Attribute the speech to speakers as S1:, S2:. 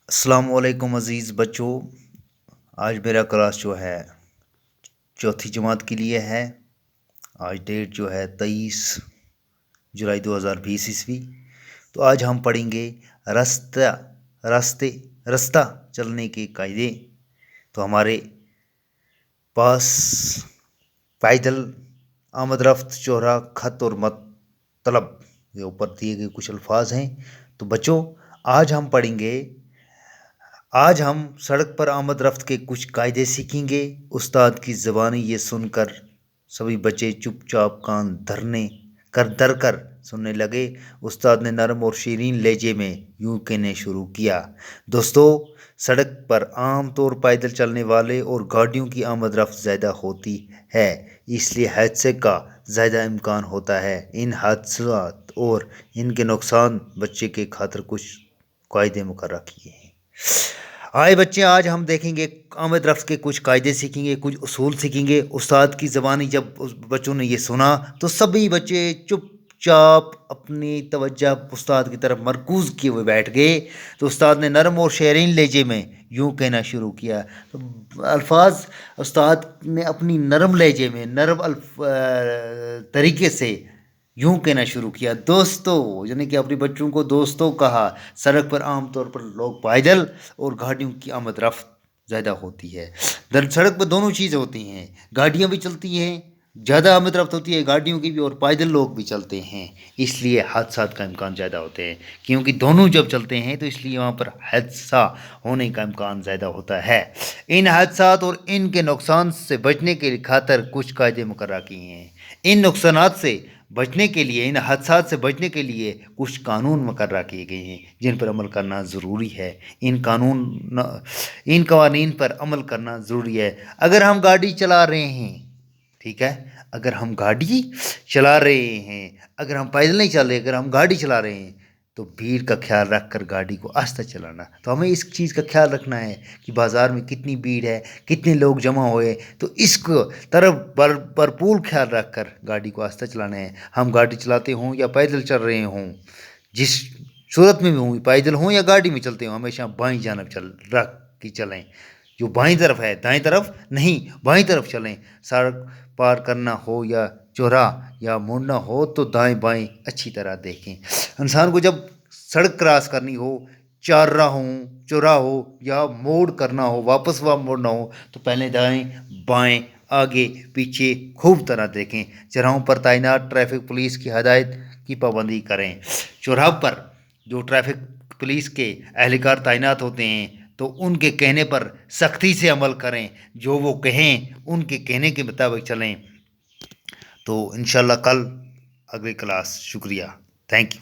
S1: السلام علیکم عزیز بچوں، آج میرا کلاس جو ہے چوتھی جماعت کے لیے ہے۔ آج ڈیٹ جو ہے 23 جولائی 2020 تو آج ہم پڑھیں گے رستہ راستے رستہ چلنے کے قاعدے۔ تو ہمارے پاس پیدل، آمد رفت، چوراہ، خط اور مطلب یہ اوپر دیے گئے کچھ الفاظ ہیں۔ تو بچوں آج ہم پڑھیں گے، آج ہم سڑک پر آمد رفت کے کچھ قاعدے سیکھیں گے۔ استاد کی زبانی یہ سن کر سبھی بچے چپ چاپ کان در کر سننے لگے۔ استاد نے نرم اور شیرین لہجے میں یوں کہنے شروع کیا: دوستو، سڑک پر عام طور پیدل چلنے والے اور گاڑیوں کی آمد رفت زیادہ ہوتی ہے، اس لیے حادثے کا زیادہ امکان ہوتا ہے۔ ان حادثات اور ان کے نقصان بچے کے خاطر کچھ قاعدے مقرر کیے ہیں۔ آئے بچے، آج ہم دیکھیں گے آمد رفت کے کچھ قاعدے سیکھیں گے، کچھ اصول سیکھیں گے۔ استاد کی زبانی جب بچوں نے یہ سنا تو سبھی بچے چپ چاپ اپنی توجہ استاد کی طرف مرکوز کیے ہوئے بیٹھ گئے۔ تو استاد نے نرم اور شیرین لہجے میں یوں کہنا شروع کیا۔ تو الفاظ استاد نے اپنی نرم لہجے میں، نرم طریقے سے یوں کہنا شروع کیا: دوستو، یعنی کہ اپنے بچوں کو دوستو کہا۔ سڑک پر عام طور پر لوگ پیدل اور گاڑیوں کی آمد رفت زیادہ ہوتی ہے۔ سڑک پر دونوں چیزیں ہوتی ہیں، گاڑیاں بھی چلتی ہیں، زیادہ آمد رفت ہوتی ہے گاڑیوں کی بھی، اور پیدل لوگ بھی چلتے ہیں، اس لیے حادثات کا امکان زیادہ ہوتے ہیں۔ کیونکہ دونوں جب چلتے ہیں تو اس لیے وہاں پر حادثہ ہونے کا امکان زیادہ ہوتا ہے۔ ان حادثات اور ان کے نقصان سے بچنے کے خاطر کچھ قاعدے مقرر کیے ہیں۔ ان نقصانات سے بچنے کے لیے، ان حادثات سے بچنے کے لیے کچھ قانون مقرر کیے گئے ہیں جن پر عمل کرنا ضروری ہے۔ ان قوانین پر عمل کرنا ضروری ہے۔ اگر ہم گاڑی چلا رہے ہیں، ٹھیک ہے، اگر ہم گاڑی چلا رہے ہیں، اگر ہم پیدل نہیں چل رہے، اگر ہم گاڑی چلا رہے ہیں تو بھیڑ کا خیال رکھ کر گاڑی کو آہستہ چلانا۔ تو ہمیں اس چیز کا خیال رکھنا ہے کہ بازار میں کتنی بھیڑ ہے، کتنے لوگ جمع ہوئے، تو اس کو طرف بھرپور خیال رکھ کر گاڑی کو آہستہ چلانا ہے۔ ہم گاڑی چلاتے ہوں یا پیدل چل رہے ہوں، جس صورت میں بھی ہوں، پیدل ہوں یا گاڑی میں چلتے ہوں، ہمیشہ بائیں جانب رکھ کے چلیں۔ جو بائیں طرف ہے، دائیں طرف نہیں، بائیں طرف چلیں۔ سڑک پار کرنا ہو یا چوراہ یا موڑنا ہو تو دائیں بائیں اچھی طرح دیکھیں۔ انسان کو جب سڑک کراس کرنی ہو، چوراہ ہو یا موڑ کرنا ہو، واپس موڑنا ہو، تو پہلے دائیں بائیں، آگے پیچھے خوب طرح دیکھیں۔ چوراہوں پر تعینات ٹریفک پولیس کی ہدایت کی پابندی کریں۔ چوراہ پر جو ٹریفک پولیس کے اہلکار تعینات ہوتے ہیں تو ان کے کہنے پر سختی سے عمل کریں، جو وہ کہیں ان کے کہنے کے مطابق چلیں۔ تو انشاءاللہ کل اگلی کلاس۔ شکریہ، تھینک یو۔